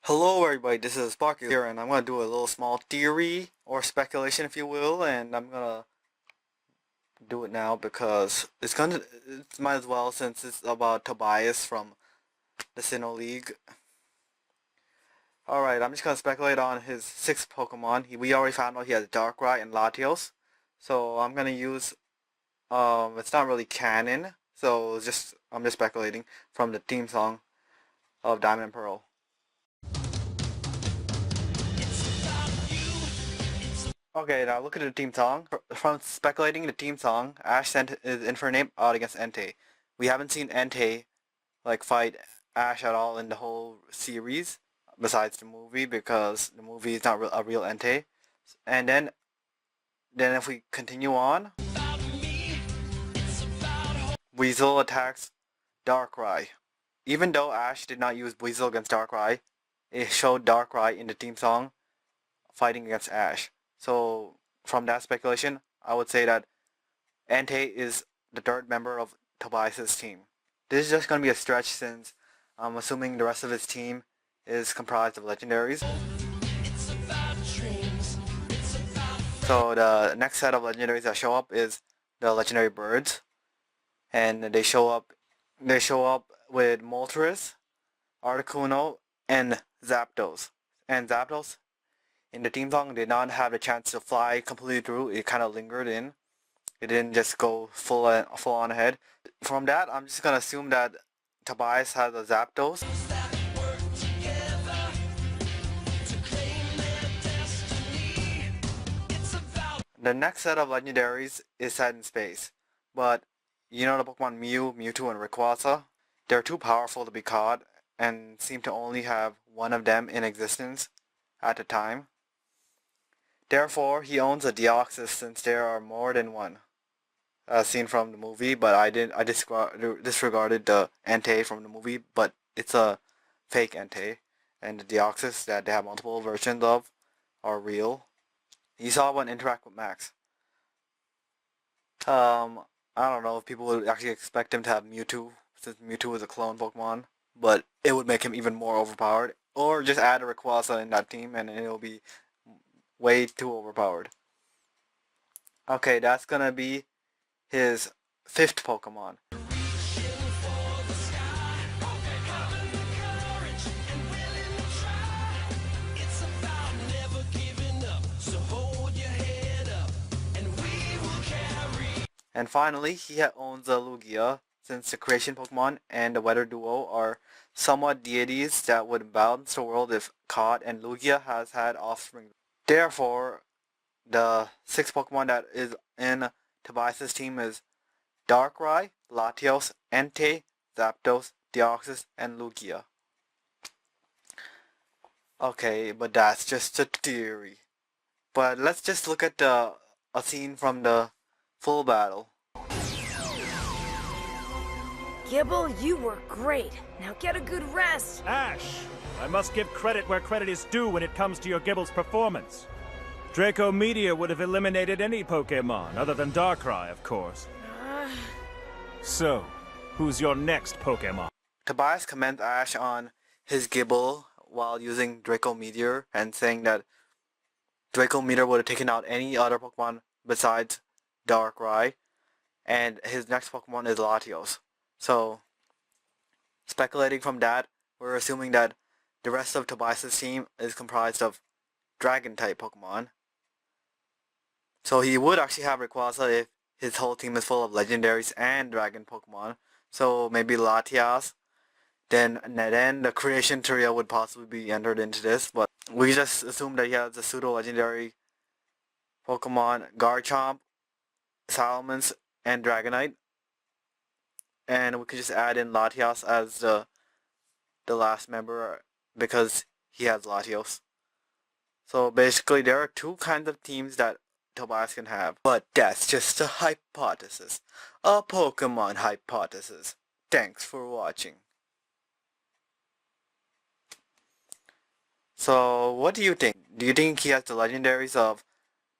Hello everybody, this is Sparky here, and I'm going to do a little small theory, or speculation if you will, and I'm going to do it now because it might as well since it's about Tobias from the Sinnoh League. Alright, I'm just going to speculate on his 6th Pokemon. We already found out he has Darkrai and Latios, so I'm going to use, it's not really canon, so I'm just speculating from the theme song of Diamond and Pearl. Okay, now look at the team song. From speculating the team song, Ash sent his Infernape out against Entei. We haven't seen Entei fight Ash at all in the whole series, besides the movie, because the movie is not a real Entei. And then if we continue on, Weasel attacks Darkrai. Even though Ash did not use Weasel against Darkrai, it showed Darkrai in the team song fighting against Ash. So from that speculation, I would say that Entei is the third member of Tobias' team. This is just going to be a stretch since I'm assuming the rest of his team is comprised of Legendaries. So the next set of Legendaries that show up is the Legendary Birds. And they show up with Moltres, Articuno, and Zapdos. And Zapdos in the team song did not have the chance to fly completely through. It kind of lingered in. It didn't just go full on ahead. From that, I'm just gonna assume that Tobias has a Zapdos. The next set of legendaries is set in space, but you know the Pokemon Mew, Mewtwo, and Rayquaza? They're too powerful to be caught and seem to only have one of them in existence at a time. Therefore, he owns a Deoxys since there are more than one, as seen from the movie. But I disregarded the Entei from the movie, but it's a fake Entei, and the Deoxys that they have multiple versions of are real. You saw one interact with Max. I don't know if people would actually expect him to have Mewtwo, since Mewtwo is a clone Pokemon, but it would make him even more overpowered. Or just add a Rayquaza in that team and it'll be way too overpowered. Okay, that's gonna be his 5th Pokemon. And finally, he owns a Lugia, since the Creation Pokemon and the Weather Duo are somewhat deities that would balance the world if caught, and Lugia has had offspring. Therefore, the 6th Pokemon that is in Tobias' team is Darkrai, Latios, Entei, Zapdos, Deoxys, and Lugia. Okay, but that's just a theory. But let's just look at a scene from the full battle. Gibble, you were great. Now get a good rest. Ash, I must give credit where credit is due when it comes to your Gibble's performance. Draco Meteor would have eliminated any Pokémon, other than Darkrai, of course. So, who's your next Pokémon? Tobias commends Ash on his Gibble while using Draco Meteor and saying that Draco Meteor would have taken out any other Pokemon besides Darkrai, and his next Pokemon is Latios. So, speculating from that, we're assuming that the rest of Tobias' team is comprised of Dragon-type Pokemon. So he would actually have Rayquaza if his whole team is full of Legendaries and Dragon Pokemon. So maybe Latias. Then the Creation Trio would possibly be entered into this, but we just assume that he has a pseudo-legendary Pokemon Garchomp, Salamence, and Dragonite. And we could just add in Latias as the last member because he has Latios. So basically there are 2 kinds of teams that Tobias can have. But that's just a hypothesis. A Pokemon hypothesis. Thanks for watching. So what do you think? Do you think he has the legendaries of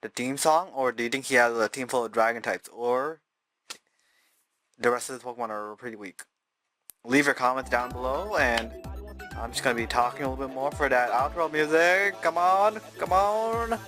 the theme song, or do you think he has a team full of dragon types, or the rest of his Pokemon are pretty weak? Leave your comments down below, and I'm just gonna be talking a little bit more for that outro music. Come on, come on.